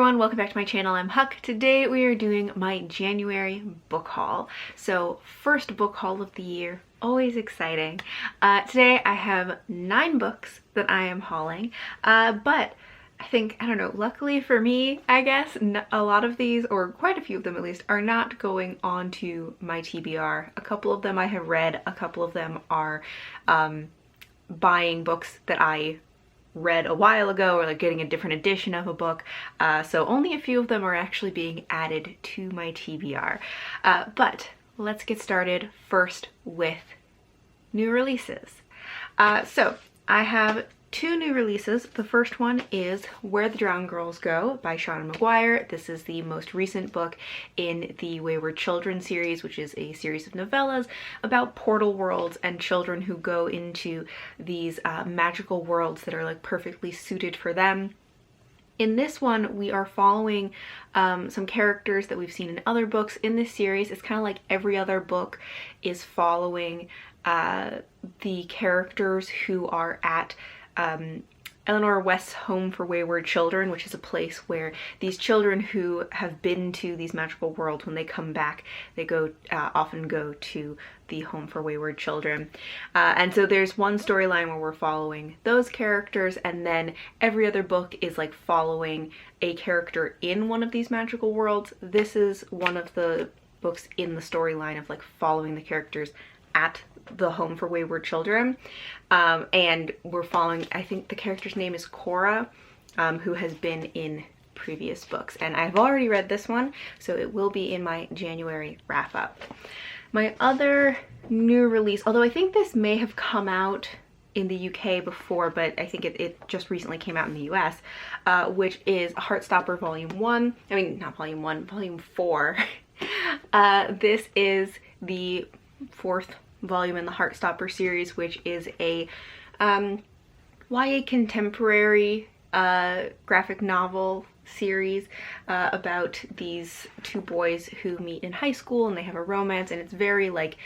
everyone, welcome back to my channel. I'm Huck. Today we are doing my January book haul. So first book haul of the year, always exciting. Today I have 9 books that I am hauling, but I don't know, luckily for me, I guess, a lot of these, or quite a few of them at least, are not going onto my TBR. A couple of them I have read, a couple of them are buying books that I read a while ago, or like getting a different edition of a book, so only a few of them are actually being added to my TBR. But let's get started first with new releases. So I have 2 new releases. The first one is Where the Drowned Girls Go by Seanan McGuire. This is the most recent book in the Wayward Children series, which is a series of novellas about portal worlds and children who go into these magical worlds that are like perfectly suited for them. In this one, we are following some characters that we've seen in other books in this series. It's kind of like every other book is following the characters who are at Eleanor West's Home for Wayward Children, which is a place where these children who have been to these magical worlds, when they come back, they often go to the Home for Wayward Children. And so there's one storyline where we're following those characters, and then every other book is like following a character in one of these magical worlds. This is one of the books in the storyline of like following the characters at the Home for Wayward Children, and we're following, I think the character's name is Cora, who has been in previous books, and I've already read this one, so it will be in my January wrap-up. My other new release, although I think this may have come out in the UK before, but I think it just recently came out in the US, which is Heartstopper Volume 1. I mean, not Volume 1, Volume 4. This is the 4th volume in the Heartstopper series, which is a YA contemporary graphic novel series about these 2 boys who meet in high school and they have a romance, and it's very like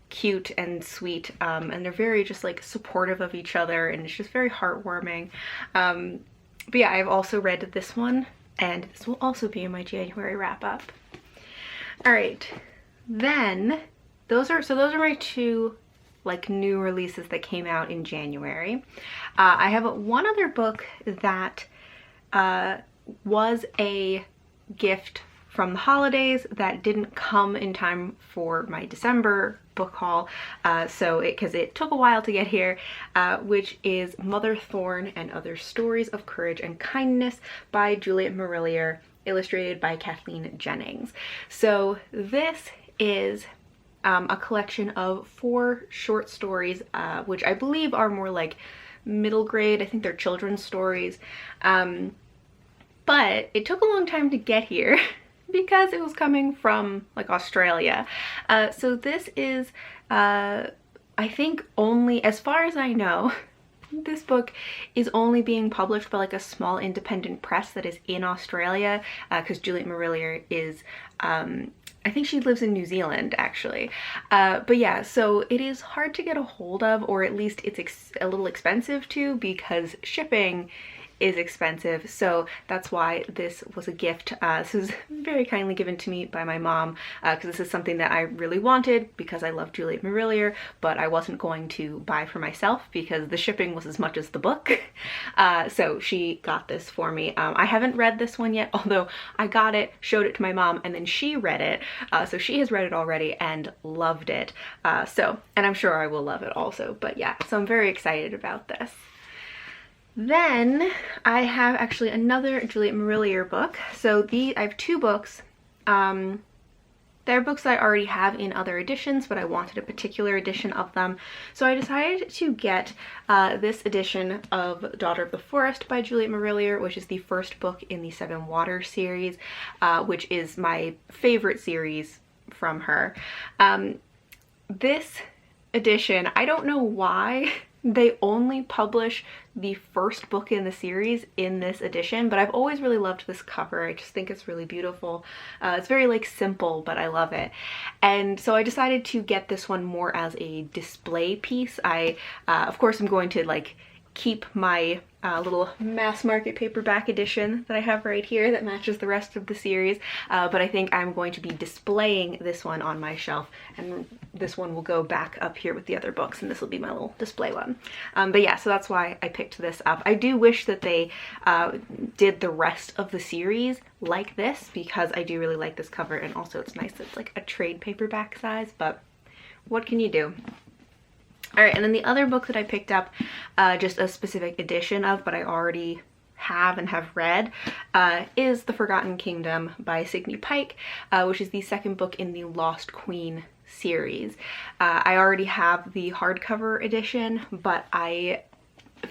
cute and sweet, and they're very just like supportive of each other, and it's just very heartwarming. But yeah, I've also read this one, and this will also be in my January wrap-up. All right, then those are my 2 like new releases that came out in January. I have one other book that was a gift from the holidays that didn't come in time for my December book haul, because it took a while to get here, which is Motherthorne and Other Stories of Courage and Kindness by Juliet Marillier, illustrated by Kathleen Jennings. So this is a collection of 4 short stories, which I believe are more like middle grade. I think they're children's stories. But it took a long time to get here because it was coming from like Australia. So this is, I think only, as far as I know, this book is only being published by like a small independent press that is in Australia, because Juliet Marillier is, I think she lives in New Zealand actually. But yeah, so it is hard to get a hold of, or at least it's a little expensive too, because shipping is expensive. So that's why this was a gift. This was very kindly given to me by my mom, because this is something that I really wanted because I love Juliet Marillier, but I wasn't going to buy for myself because the shipping was as much as the book. So she got this for me. I haven't read this one yet, although I got it, showed it to my mom, and then she read it. So she has read it already and loved it. And I'm sure I will love it also. But yeah, so I'm very excited about this. Then I have actually another Juliet Marillier book. So I have 2 books. They're books that I already have in other editions, but I wanted a particular edition of them. So I decided to get this edition of Daughter of the Forest by Juliet Marillier, which is the first book in the 7 Waters series, which is my favorite series from her. This edition, I don't know why they only publish the first book in the series in this edition, but I've always really loved this cover. I just think it's really beautiful. It's very like simple, but I love it. And so I decided to get this one more as a display piece. Of course I'm going to like keep my little mass market paperback edition that I have right here that matches the rest of the series, but I think I'm going to be displaying this one on my shelf, and this one will go back up here with the other books, and this will be my little display one. But yeah, so that's why I picked this up. I do wish that they did the rest of the series like this, because I do really like this cover, and also it's nice that it's like a trade paperback size, but what can you do? All right, and then the other book that I picked up, just a specific edition of, but I already have and have read, is The Forgotten Kingdom by Signe Pike, which is the second book in the Lost Queen series. I already have the hardcover edition, but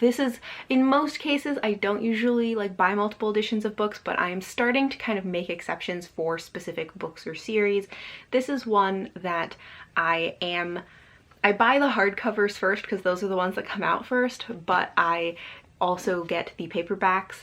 this is, in most cases, I don't usually like buy multiple editions of books, but I'm starting to kind of make exceptions for specific books or series. This is one that I buy the hardcovers first because those are the ones that come out first, but I also get the paperbacks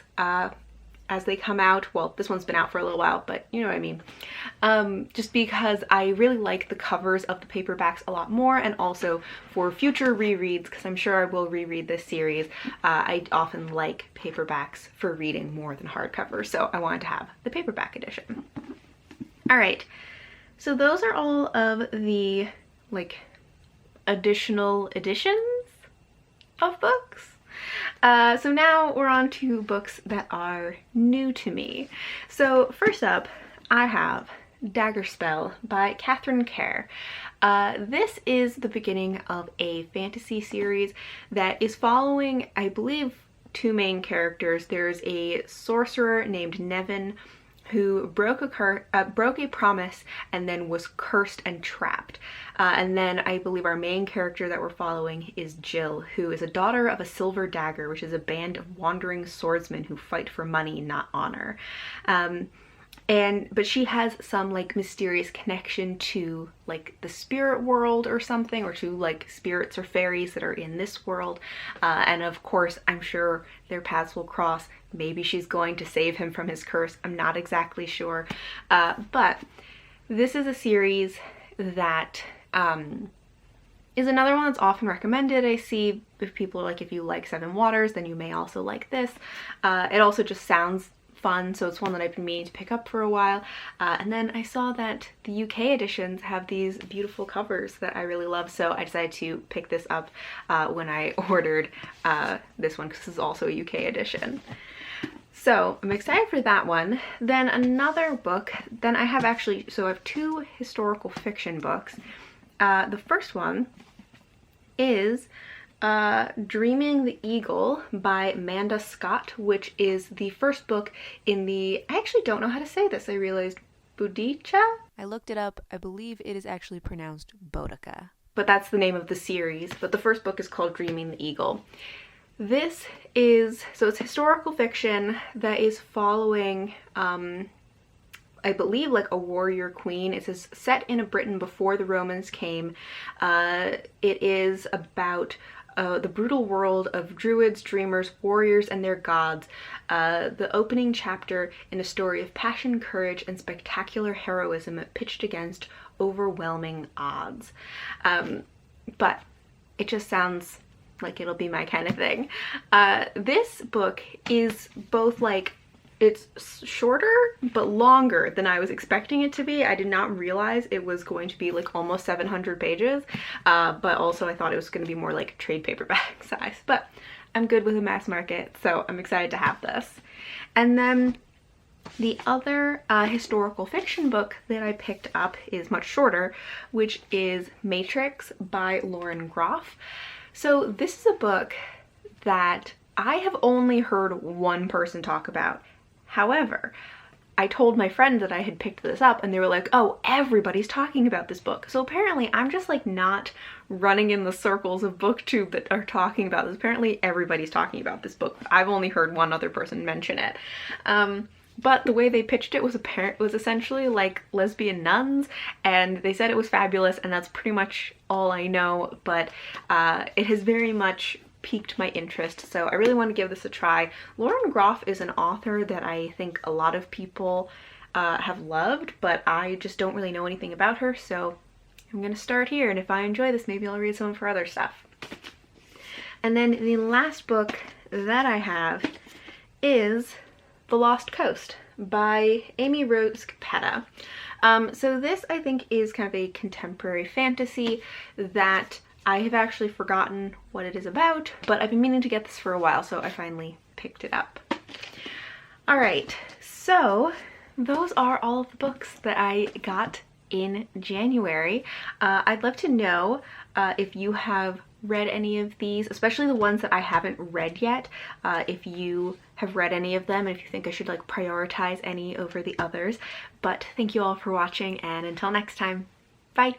as they come out. Well, this one's been out for a little while, but you know what I mean. Just because I really like the covers of the paperbacks a lot more, and also for future rereads, because I'm sure I will reread this series, I often like paperbacks for reading more than hardcovers, so I wanted to have the paperback edition. All right, so those are all of the like additional editions of books. So now we're on to books that are new to me. So first up, I have Dagger Spell by Catherine Kerr. This is the beginning of a fantasy series that is following, I believe, two main characters. There's a sorcerer named Nevin who broke a promise and then was cursed and trapped. And then I believe our main character that we're following is Jill, who is a daughter of a Silver Dagger, which is a band of wandering swordsmen who fight for money, not honor. But she has some like mysterious connection to like the spirit world or something, or to like spirits or fairies that are in this world. And of course, I'm sure their paths will cross. Maybe she's going to save him from his curse. I'm not exactly sure. But this is a series that is another one that's often recommended. I see if people are like, if you like Seven Waters, then you may also like this. It also just sounds fun, so it's one that I've been meaning to pick up for a while. And then I saw that the UK editions have these beautiful covers that I really love, so I decided to pick this up when I ordered this one, because this is also a UK edition. So I'm excited for that one. Then another book, then I have actually, so I have two historical fiction books. The first one is Dreaming the Eagle by Amanda Scott, which is the first book in the, I actually don't know how to say this, I realized, Boudica? I looked it up. I believe it is actually pronounced Boudica. But that's the name of the series. But the first book is called Dreaming the Eagle. This is, so it's historical fiction that is following, I believe, like a warrior queen. It says set in a Britain before the Romans came. It is about the brutal world of druids, dreamers, warriors, and their gods. The opening chapter in a story of passion, courage, and spectacular heroism pitched against overwhelming odds. But it just sounds like it'll be my kind of thing. This book is both like, it's shorter but longer than I was expecting it to be. I did not realize it was going to be like almost 700 pages, but also I thought it was going to be more like trade paperback size. But I'm good with a mass market, so I'm excited to have this. And then the other historical fiction book that I picked up is much shorter, which is Matrix by Lauren Groff. So this is a book that I have only heard one person talk about. However, I told my friend that I had picked this up and they were like, oh, everybody's talking about this book. So apparently I'm just like not running in the circles of booktube that are talking about this. Apparently everybody's talking about this book. I've only heard one other person mention it. But the way they pitched it was essentially like lesbian nuns, and they said it was fabulous, and that's pretty much all I know, but it has very much piqued my interest, so I really want to give this a try. Lauren Groff is an author that I think a lot of people have loved, but I just don't really know anything about her, so I'm gonna start here, and if I enjoy this, maybe I'll read some of her other stuff. And then the last book that I have is The Lost Coast by Amy Rose Capetta. So this, I think, is kind of a contemporary fantasy that I have actually forgotten what it is about, but I've been meaning to get this for a while, so I finally picked it up. All right, so those are all of the books that I got in January. I'd love to know if you have read any of these, especially the ones that I haven't read yet, if you have read any of them and if you think I should like prioritize any over the others. But thank you all for watching, and until next time, bye!